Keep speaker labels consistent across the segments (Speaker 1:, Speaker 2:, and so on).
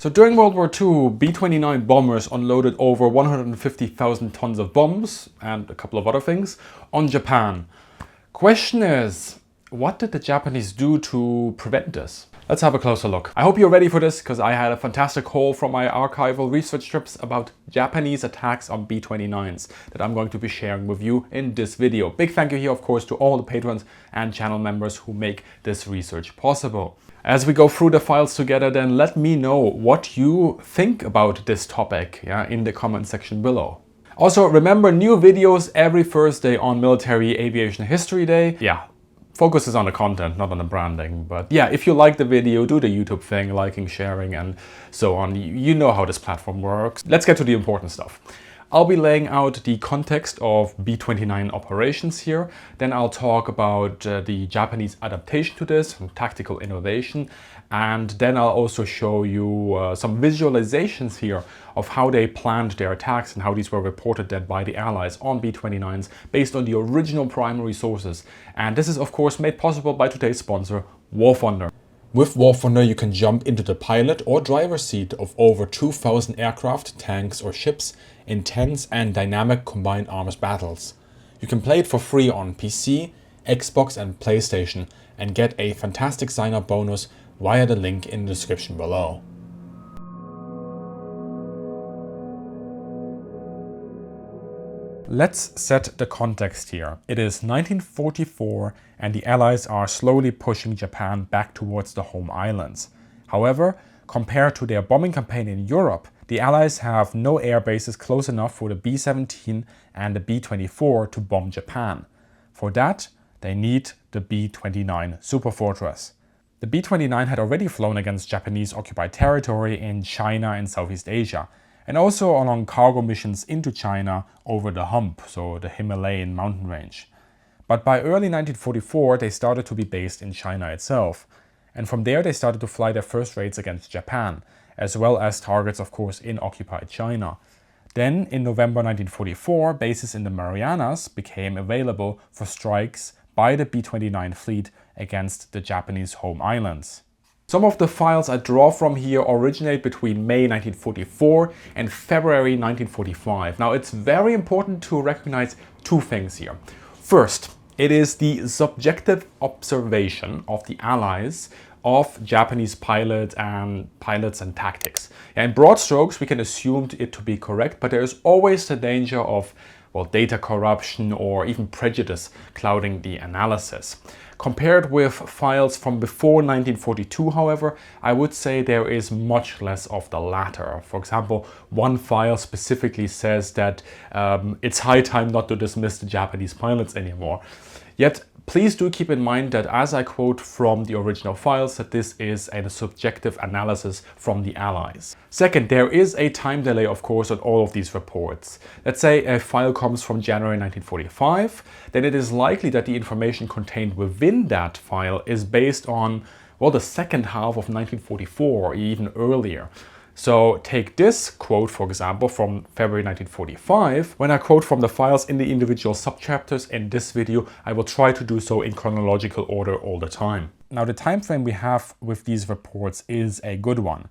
Speaker 1: So during World War II, B-29 bombers unloaded over 150,000 tons of bombs and a couple of other things on Japan. Question is, what did the Japanese do to prevent this? Let's have a closer look. I hope you're ready for this because I had a fantastic haul from my archival research trips about Japanese attacks on B-29s that I'm going to be sharing with you in this video. Big thank you here, of course, to all the patrons and channel members who make this research possible. As we go through the files together, then let me know what you think about this topic in the comment section below. Also, remember, new videos every Thursday on Military Aviation History Day. Focus is on the content, not on the branding. But yeah, if you like the video, do the YouTube thing, liking, sharing, and so on. You know how this platform works. Let's get to the important stuff. I'll be laying out the context of B-29 operations here. Then I'll talk about the Japanese adaptation to this, tactical innovation. And then I'll also show you some visualizations here of how they planned their attacks and how these were reported then by the Allies on B-29s based on the original primary sources. And this is of course made possible by today's sponsor, War Thunder. With War Thunder, you can jump into the pilot or driver's seat of over 2,000 aircraft, tanks or ships in tense and dynamic combined arms battles. You can play it for free on PC, Xbox and PlayStation and get a fantastic sign-up bonus via the link in the description below. Let's set the context here. It is 1944 and the Allies are slowly pushing Japan back towards the home islands. However, compared to their bombing campaign in Europe, the Allies have no air bases close enough for the B-17 and the B-24 to bomb Japan. For that, they need the B-29 Superfortress. The B-29 had already flown against Japanese occupied territory in China and Southeast Asia, and also along cargo missions into China over the hump, so the Himalayan mountain range. But by early 1944, they started to be based in China itself. And from there, they started to fly their first raids against Japan, as well as targets, of course, in occupied China. Then, in November 1944, bases in the Marianas became available for strikes by the B-29 fleet against the Japanese home islands. Some of the files I draw from here originate between May 1944 and February 1945. Now, it's very important to recognize two things here. First, it is the subjective observation of the Allies of Japanese pilots and tactics. In broad strokes, we can assume it to be correct, but there is always the danger of data corruption or even prejudice clouding the analysis. Compared with files from before 1942, however, I would say there is much less of the latter. For example, one file specifically says that it's high time not to dismiss the Japanese pilots anymore. Yet, please do keep in mind that as I quote from the original files, that this is a subjective analysis from the Allies. Second, there is a time delay, of course, on all of these reports. Let's say a file comes from January 1945, then it is likely that the information contained within that file is based on, the second half of 1944 or even earlier. So take this quote, for example, from February 1945. When I quote from the files in the individual subchapters in this video, I will try to do so in chronological order all the time. Now, the time frame we have with these reports is a good one.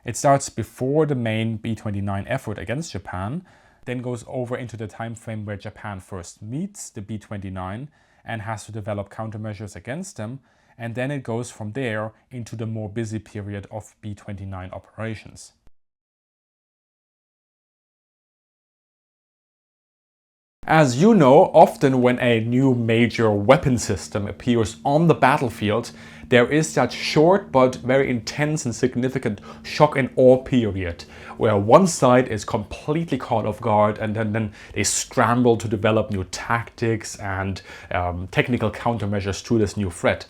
Speaker 1: It starts before the main B-29 effort against Japan, then goes over into the time frame where Japan first meets the B-29 and has to develop countermeasures against them. And then it goes from there into the more busy period of B-29 operations. As you know, often when a new major weapon system appears on the battlefield, there is that short but very intense and significant shock and awe period where one side is completely caught off guard and then they scramble to develop new tactics and technical countermeasures to this new threat.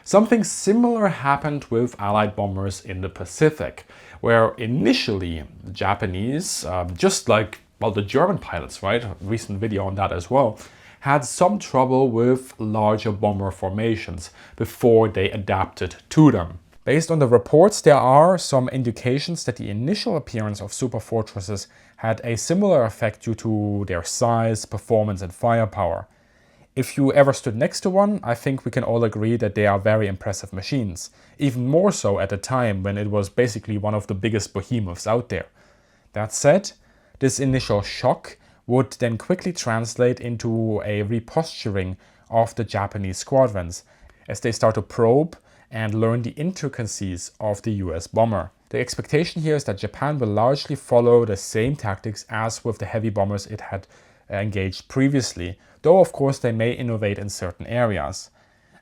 Speaker 1: Something similar happened with Allied bombers in the Pacific, where initially the Japanese, just like the German pilots, right? A recent video on that as well, had some trouble with larger bomber formations before they adapted to them. Based on the reports, there are some indications that the initial appearance of superfortresses had a similar effect due to their size, performance and firepower. If you ever stood next to one, I think we can all agree that they are very impressive machines, even more so at a time when it was basically one of the biggest behemoths out there. That said, this initial shock would then quickly translate into a reposturing of the Japanese squadrons as they start to probe and learn the intricacies of the US bomber. The expectation here is that Japan will largely follow the same tactics as with the heavy bombers it had engaged previously, though of course they may innovate in certain areas.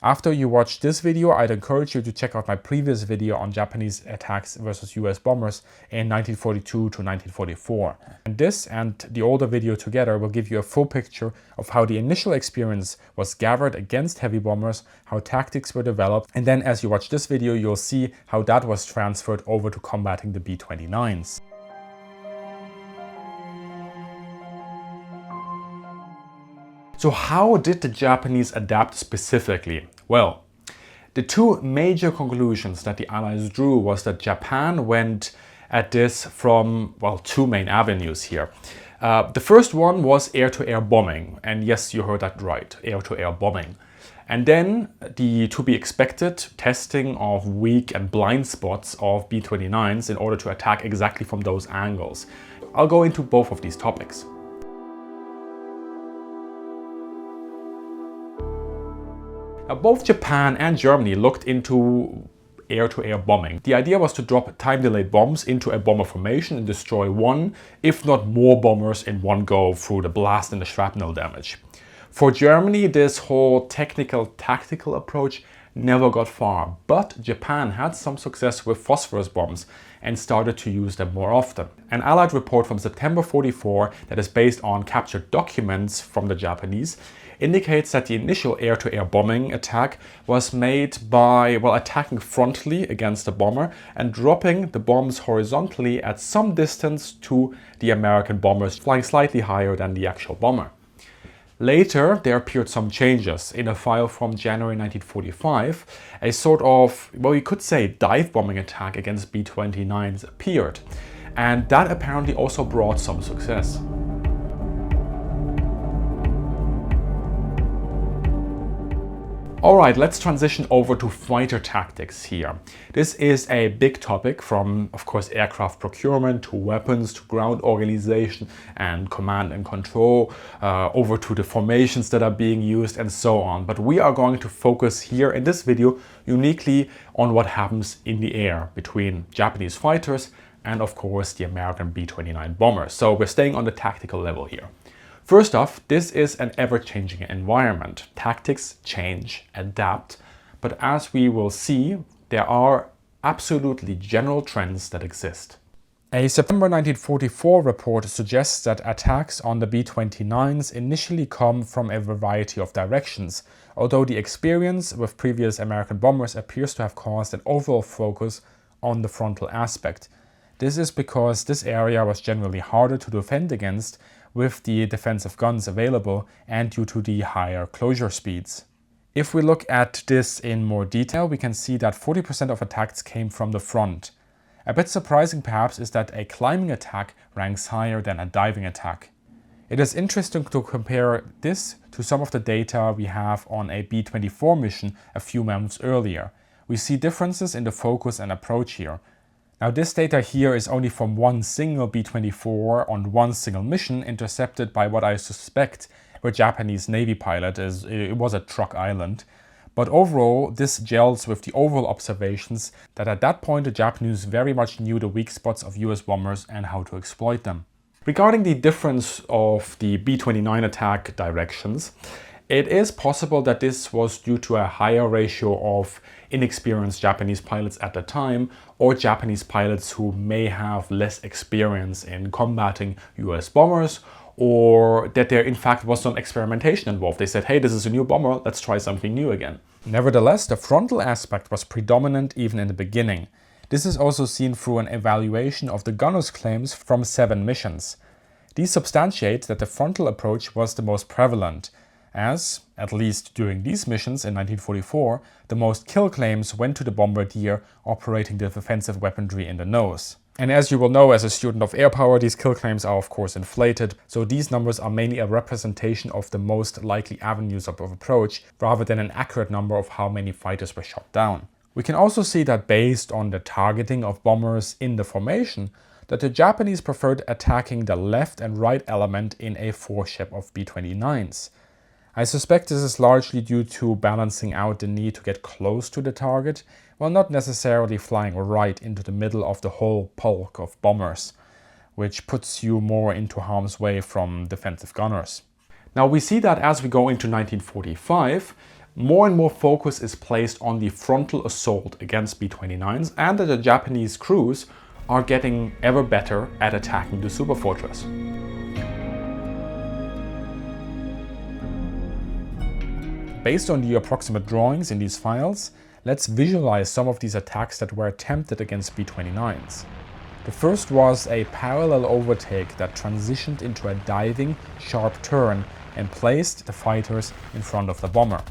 Speaker 1: After you watch this video, I'd encourage you to check out my previous video on Japanese attacks versus US bombers in 1942 to 1944. And this and the older video together will give you a full picture of how the initial experience was gathered against heavy bombers, how tactics were developed, and then as you watch this video, you'll see how that was transferred over to combating the B-29s. So how did the Japanese adapt specifically? Well, the two major conclusions that the Allies drew was that Japan went at this from, well, two main avenues here. The first one was air-to-air bombing, and yes, you heard that right, air-to-air bombing. And then the to-be-expected testing of weak and blind spots of B-29s in order to attack exactly from those angles. I'll go into both of these topics. Now, both Japan and Germany looked into air-to-air bombing. The idea was to drop time-delayed bombs into a bomber formation and destroy one, if not more bombers in one go through the blast and the shrapnel damage. For Germany, this whole technical-tactical approach never got far, but Japan had some success with phosphorus bombs and started to use them more often. An Allied report from September 44 that is based on captured documents from the Japanese indicates that the initial air-to-air bombing attack was made by, well, attacking frontally against the bomber and dropping the bombs horizontally at some distance to the American bombers, flying slightly higher than the actual bomber. Later, there appeared some changes. In a file from January 1945, a sort of, well, you could say dive bombing attack against B-29s appeared, and that apparently also brought some success. Alright, let's transition over to fighter tactics here. This is a big topic, from, of course, aircraft procurement to weapons to ground organization and command and control, over to the formations that are being used and so on. But we are going to focus here in this video uniquely on what happens in the air between Japanese fighters and, of course, the American B-29 bombers. So we're staying on the tactical level here. First off, this is an ever-changing environment. Tactics change, adapt, but as we will see, there are absolutely general trends that exist. A September 1944 report suggests that attacks on the B-29s initially come from a variety of directions, although the experience with previous American bombers appears to have caused an overall focus on the frontal aspect. This is because this area was generally harder to defend against with the defensive guns available and due to the higher closure speeds. If we look at this in more detail, we can see that 40% of attacks came from the front. A bit surprising perhaps is that a climbing attack ranks higher than a diving attack. It is interesting to compare this to some of the data we have on a B-24 mission a few months earlier. We see differences in the focus and approach here. Now, this data here is only from one single B-24 on one single mission intercepted by what I suspect were Japanese Navy pilot, as it was a truck island. But overall, this gels with the overall observations that at that point the Japanese very much knew the weak spots of US bombers and how to exploit them. Regarding the difference of the B-29 attack directions, it is possible that this was due to a higher ratio of inexperienced Japanese pilots at the time, or Japanese pilots who may have less experience in combating US bombers, or that there in fact was some experimentation involved. They said, hey, this is a new bomber, let's try something new again. Nevertheless, the frontal aspect was predominant even in the beginning. This is also seen through an evaluation of the gunners' claims from 7 missions. These substantiate that the frontal approach was the most prevalent, as, at least during these missions in 1944, the most kill claims went to the bombardier operating the defensive weaponry in the nose. And as you will know as a student of air power, these kill claims are of course inflated, so these numbers are mainly a representation of the most likely avenues of approach rather than an accurate number of how many fighters were shot down. We can also see that based on the targeting of bombers in the formation, that the Japanese preferred attacking the left and right element in a foreship of B-29s. I suspect this is largely due to balancing out the need to get close to the target, while not necessarily flying right into the middle of the whole bulk of bombers, which puts you more into harm's way from defensive gunners. Now we see that as we go into 1945, more and more focus is placed on the frontal assault against B-29s, and that the Japanese crews are getting ever better at attacking the Superfortress. Based on the approximate drawings in these files, let's visualize some of these attacks that were attempted against B-29s. The first was a parallel overtake that transitioned into a diving, sharp turn and placed the fighters in front of the bomber.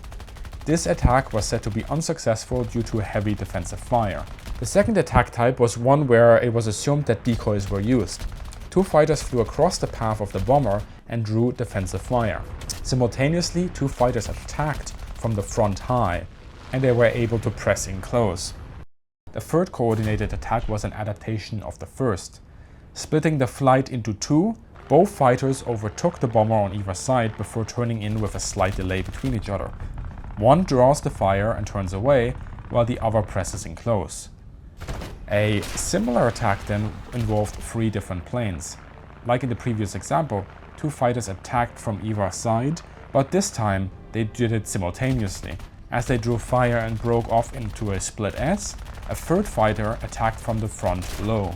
Speaker 1: This attack was said to be unsuccessful due to heavy defensive fire. The second attack type was one where it was assumed that decoys were used. Two fighters flew across the path of the bomber and drew defensive fire. Simultaneously, two fighters attacked from the front high, and they were able to press in close. The third coordinated attack was an adaptation of the first. Splitting the flight into two, both fighters overtook the bomber on either side before turning in with a slight delay between each other. One draws the fire and turns away, while the other presses in close. A similar attack then involved three different planes. Like in the previous example, two fighters attacked from either side, but this time they did it simultaneously. As they drew fire and broke off into a split S, a third fighter attacked from the front low.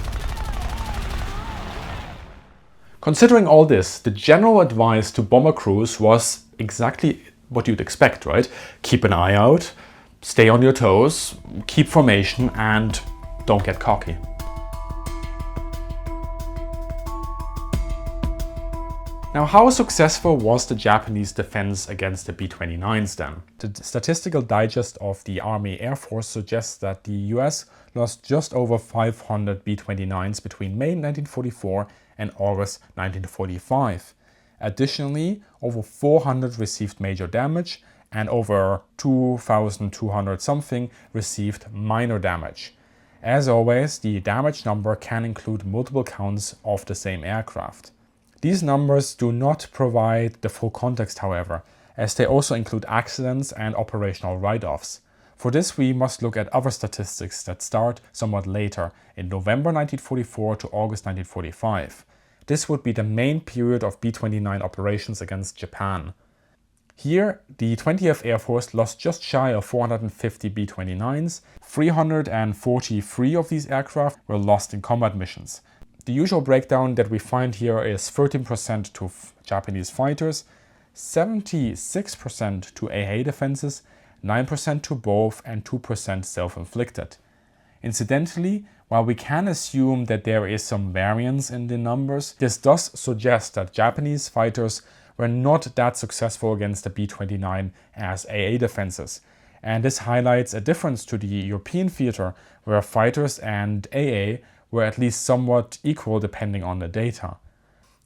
Speaker 1: Considering all this, the general advice to bomber crews was exactly what you'd expect, right? Keep an eye out, stay on your toes, keep formation, and don't get cocky. Now, how successful was the Japanese defense against the B-29s then? The statistical digest of the Army Air Force suggests that the US lost just over 500 B-29s between May 1944 and August 1945. Additionally, over 400 received major damage and over 2,200 something received minor damage. As always, the damage number can include multiple counts of the same aircraft. These numbers do not provide the full context, however, as they also include accidents and operational write-offs. For this, we must look at other statistics that start somewhat later, in November 1944 to August 1945. This would be the main period of B-29 operations against Japan. Here, the 20th Air Force lost just shy of 450 B-29s. 343 of these aircraft were lost in combat missions. The usual breakdown that we find here is 13% to Japanese fighters, 76% to AA defenses, 9% to both, and 2% self-inflicted. Incidentally, while we can assume that there is some variance in the numbers, this does suggest that Japanese fighters were not that successful against the B-29 as AA defenses. And this highlights a difference to the European theater, where fighters and AA were at least somewhat equal depending on the data.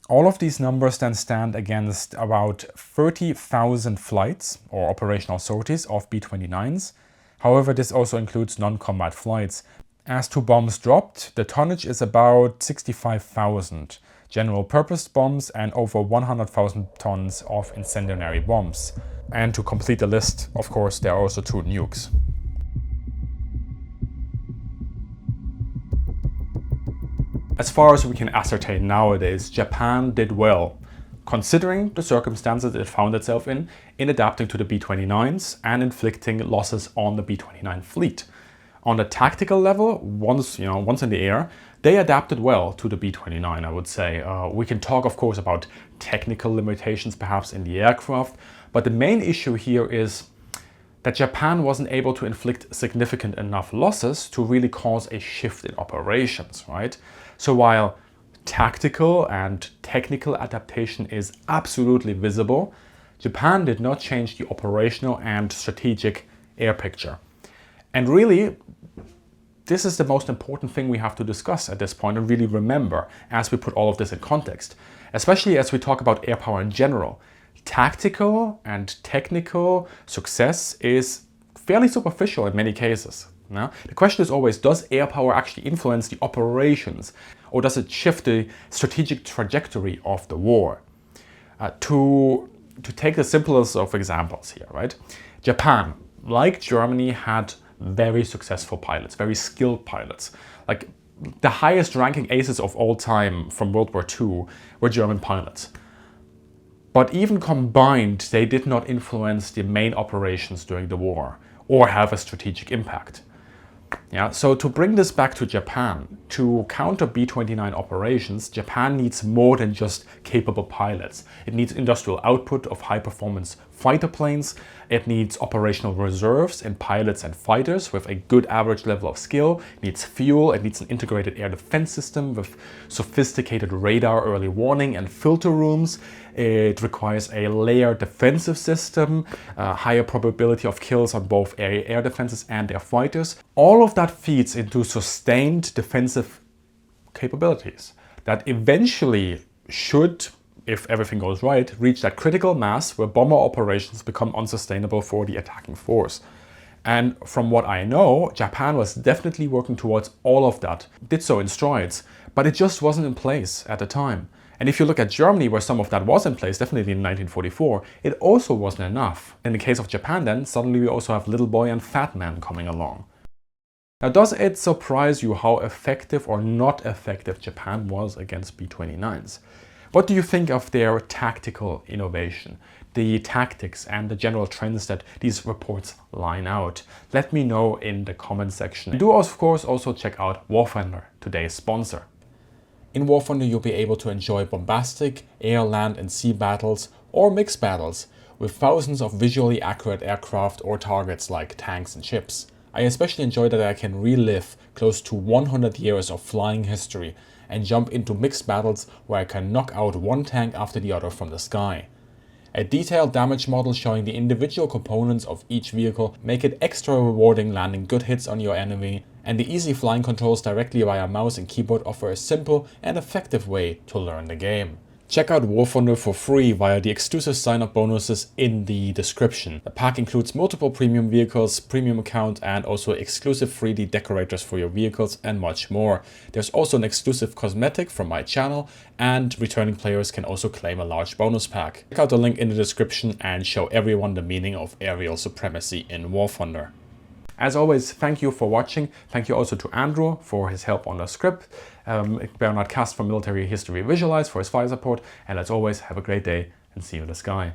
Speaker 1: All of these numbers then stand against about 30,000 flights or operational sorties of B-29s. However, this also includes non-combat flights. As to bombs dropped, the tonnage is about 65,000 general purpose bombs and over 100,000 tons of incendiary bombs. And to complete the list, of course, there are also two nukes. As far as we can ascertain nowadays, Japan did well, considering the circumstances it found itself in adapting to the B-29s and inflicting losses on the B-29 fleet. On the tactical level, once in the air, they adapted well to the B-29, I would say. We can talk, of course, about technical limitations perhaps in the aircraft, but the main issue here is that Japan wasn't able to inflict significant enough losses to really cause a shift in operations, right? So while tactical and technical adaptation is absolutely visible, Japan did not change the operational and strategic air picture. And really, this is the most important thing we have to discuss at this point and really remember as we put all of this in context, especially as we talk about air power in general. Tactical and technical success is fairly superficial in many cases. Now, the question is always, does air power actually influence the operations, or does it shift the strategic trajectory of the war? To take the simplest of examples here, right? Japan, like Germany, had very successful pilots, very skilled pilots. Like the highest ranking aces of all time from World War II were German pilots. But even combined, they did not influence the main operations during the war or have a strategic impact. Yeah, so to bring this back to Japan, to counter B-29 operations, Japan needs more than just capable pilots. It needs industrial output of high-performance fighter planes. It needs operational reserves in pilots and fighters with a good average level of skill. It needs fuel. It needs an integrated air defense system with sophisticated radar early warning and filter rooms. It requires a layered defensive system, higher probability of kills on both air defenses and air fighters. All of that feeds into sustained defensive capabilities that eventually should, if everything goes right, reach that critical mass where bomber operations become unsustainable for the attacking force. And from what I know, Japan was definitely working towards all of that, did so in strides, but it just wasn't in place at the time. And if you look at Germany, where some of that was in place, definitely in 1944, it also wasn't enough. In the case of Japan then, suddenly we also have Little Boy and Fat Man coming along. Now, does it surprise you how effective or not effective Japan was against B-29s? What do you think of their tactical innovation, the tactics and the general trends that these reports line out? Let me know in the comment section. Do of course also check out War Thunder, today's sponsor. In War Thunder, you'll be able to enjoy bombastic air, land and sea battles or mixed battles with thousands of visually accurate aircraft or targets like tanks and ships. I especially enjoy that I can relive close to 100 years of flying history and jump into mixed battles where I can knock out one tank after the other from the sky. A detailed damage model showing the individual components of each vehicle make it extra rewarding landing good hits on your enemy, and the easy flying controls directly via mouse and keyboard offer a simple and effective way to learn the game. Check out War Thunder for free via the exclusive sign-up bonuses in the description. The pack includes multiple premium vehicles, premium account, and also exclusive 3D decorators for your vehicles and much more. There's also an exclusive cosmetic from my channel, and returning players can also claim a large bonus pack. Check out the link in the description and show everyone the meaning of aerial supremacy in War Thunder. As always, thank you for watching. Thank you also to Andrew for his help on the script. Bernard Kast from Military History Visualize for his file support. And as always, have a great day and see you in the sky.